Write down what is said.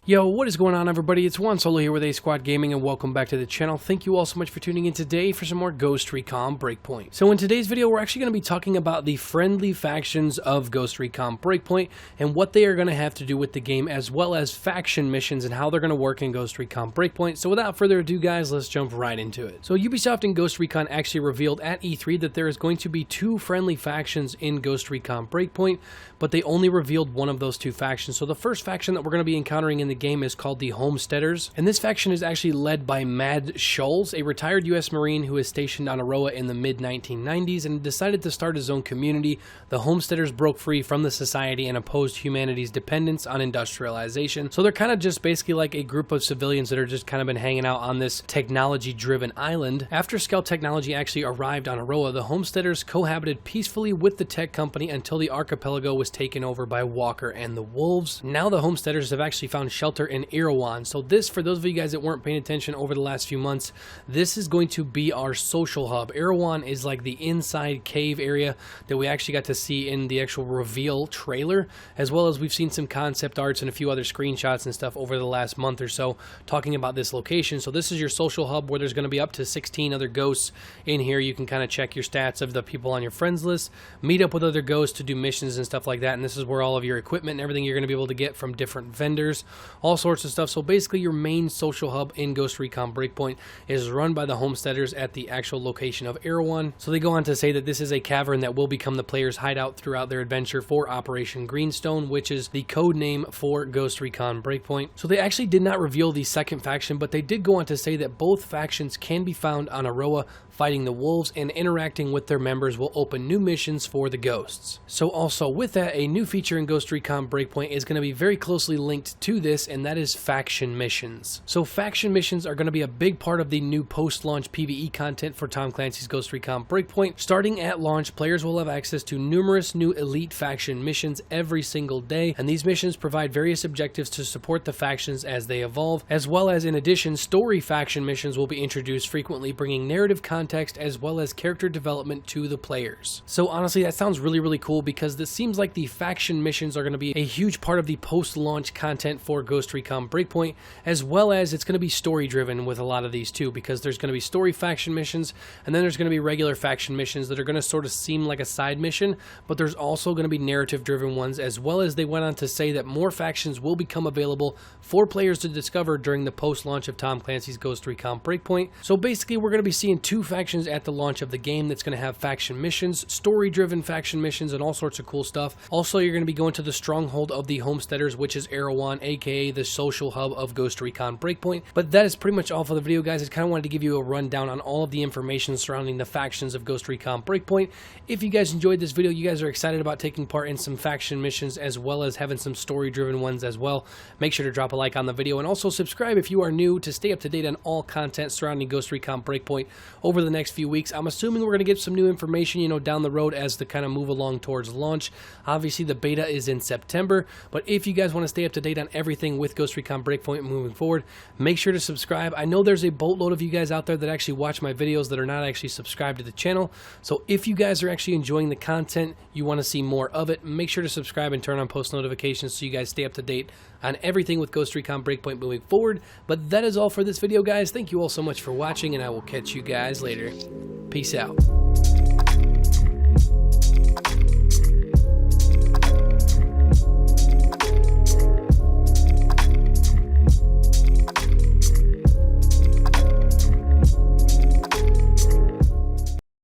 Yo, what is going on, everybody? It's Juan Solo here with ASQD Gaming, and welcome back to the channel. Thank you all so much for tuning in today for some more Ghost Recon Breakpoint. So in today's video, we're actually going to be talking about the friendly factions of Ghost Recon Breakpoint and what they are going to have to do with the game, as well as faction missions and how they're going to work in Ghost Recon Breakpoint. So without further ado, guys, let's jump right into it. So Ubisoft and Ghost Recon actually revealed at E3 that there is going to be two friendly factions in Ghost Recon Breakpoint, but they only revealed one of those two factions. So the first faction that we're going to be encountering in the game is called the Homesteaders, and this faction is actually led by Mad Scholes, a retired U.S. Marine who is stationed on Aroa in the mid-1990s and decided to start his own community. The Homesteaders broke free from the society and opposed humanity's dependence on industrialization. So they're kind of just basically like a group of civilians that are just kind of been hanging out on this technology-driven island. After Scout technology actually arrived on Aroa, the Homesteaders cohabited peacefully with the tech company until the archipelago was taken over by Walker and the Wolves. Now the Homesteaders have actually found shelter in Erewhon. So this, for those of you guys that weren't paying attention over the last few months, this is going to be our social hub. Erewhon is like the inside cave area that we actually got to see in the actual reveal trailer, as well as we've seen some concept arts and a few other screenshots and stuff over the last month or so talking about this location. So this is your social hub where there's going to be up to 16 other ghosts in here. You can kind of check your stats of the people on your friends list, meet up with other ghosts to do missions and stuff like that, and this is where all of your equipment and everything you're going to be able to get from different vendors, all sorts of stuff. So basically your main social hub in Ghost Recon Breakpoint is run by the Homesteaders at the actual location of Erewhon. So they go on to say that this is a cavern that will become the player's hideout throughout their adventure for Operation Greenstone, which is the code name for Ghost Recon Breakpoint. So they actually did not reveal the second faction, but they did go on to say that both factions can be found on Aroa fighting the Wolves, and interacting with their members will open new missions for the ghosts. So also with that, a new feature in Ghost Recon Breakpoint is going to be very closely linked to this, and that is faction missions. So faction missions are going to be a big part of the new post-launch PvE content for Tom Clancy's Ghost Recon Breakpoint. Starting at launch, players will have access to numerous new elite faction missions every single day, and these missions provide various objectives to support the factions as they evolve, as well as, in addition, story faction missions will be introduced frequently, bringing narrative context as well as character development to the players. So honestly, that sounds really cool, because this seems like the faction missions are going to be a huge part of the post-launch content for Ghost Recon Breakpoint, as well as it's going to be story-driven with a lot of these too, because there's going to be story faction missions, and then there's going to be regular faction missions that are going to sort of seem like a side mission, but there's also going to be narrative-driven ones, as well as they went on to say that more factions will become available for players to discover during the post-launch of Tom Clancy's Ghost Recon Breakpoint. So basically, we're going to be seeing two factions at the launch of the game that's going to have faction missions, story-driven faction missions, and all sorts of cool stuff. Also, you're going to be going to the stronghold of the Homesteaders, which is Erewhon, aka the social hub of Ghost Recon Breakpoint. But that is pretty much all for the video, guys. I kind of wanted to give you a rundown on all of the information surrounding the factions of Ghost Recon Breakpoint. If you guys enjoyed this video, you guys are excited about taking part in some faction missions, as well as having some story-driven ones as well, make sure to drop a like on the video, and also subscribe if you are new to stay up to date on all content surrounding Ghost Recon Breakpoint over the next few weeks. I'm assuming we're going to get some new information, down the road as to kind of move along towards launch. Obviously, the beta is in September, but if you guys want to stay up to date on everything with Ghost Recon Breakpoint moving forward, make sure to subscribe. I know there's a boatload of you guys out there that actually watch my videos that are not actually subscribed to the channel, so if you guys are actually enjoying the content, you want to see more of it, make sure to subscribe and turn on post notifications so you guys stay up to date on everything with Ghost Recon Breakpoint moving forward. But that is all for this video, guys. Thank you all so much for watching, and I will catch you guys later. Peace out.